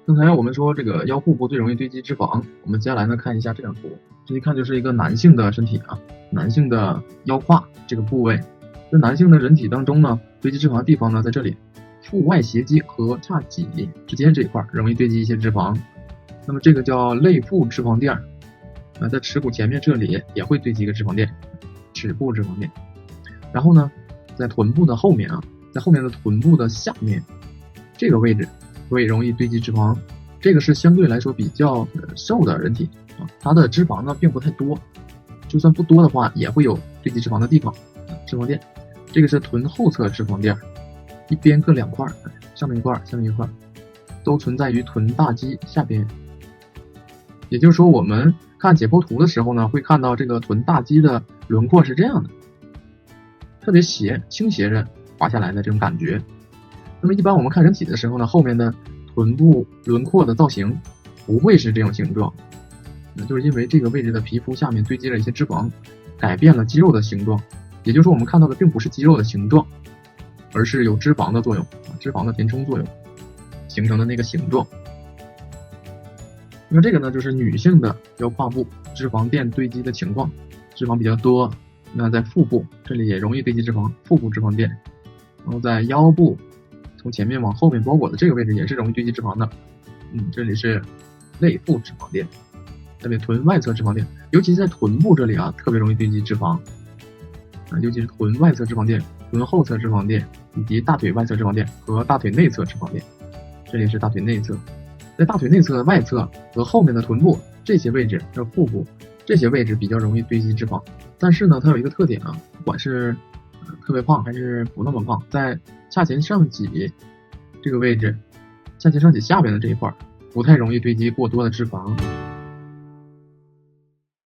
刚才我们说这个腰腹部最容易堆积脂肪，我们接下来呢看一下这张图，这一看就是一个男性的身体啊，男性的腰胯这个部位，在男性的人体当中呢，堆积脂肪的地方呢在这里，腹外斜肌和髂脊之间这一块容易堆积一些脂肪，那么这个叫肋腹脂肪垫，在耻骨前面这里也会堆积一个脂肪垫，耻部脂肪垫，然后呢，在臀部的后面啊，在后面的臀部的下面这个位置会容易堆积脂肪，这个是相对来说比较瘦的人体啊，它的脂肪呢并不太多，就算不多的话也会有堆积脂肪的地方，脂肪垫。这个是臀后侧脂肪垫，一边各2块，上面一块，下面一块，都存在于臀大肌下边。也就是说，我们看解剖图的时候呢，会看到这个臀大肌的轮廓是这样的，特别倾斜着滑下来的这种感觉。那么一般我们看人体的时候呢，后面的臀部轮廓的造型不会是这种形状，就是因为这个位置的皮肤下面堆积了一些脂肪，改变了肌肉的形状。也就是说，我们看到的并不是肌肉的形状，而是有脂肪的作用，脂肪的填充作用形成的那个形状。那么这个呢，就是女性的腰胯部脂肪垫堆积的情况，脂肪比较多。那在腹部这里也容易堆积脂肪，腹部脂肪垫。然后在腰部从前面往后面包裹的这个位置也是容易堆积脂肪的，这里是肋腹脂肪垫，下面臀外侧脂肪垫，尤其是在臀部这里啊，特别容易堆积脂肪，尤其是臀外侧脂肪垫、臀后侧脂肪垫以及大腿外侧脂肪垫和大腿内侧脂肪垫。这里是大腿内侧，在大腿内侧、外侧和后面的臀部这些位置，还有腹部这些位置比较容易堆积脂肪。但是呢，它有一个特点啊，不管是特别胖还是不那么胖，在髂前上棘这个位置，髂前上棘下边的这一块不太容易堆积过多的脂肪。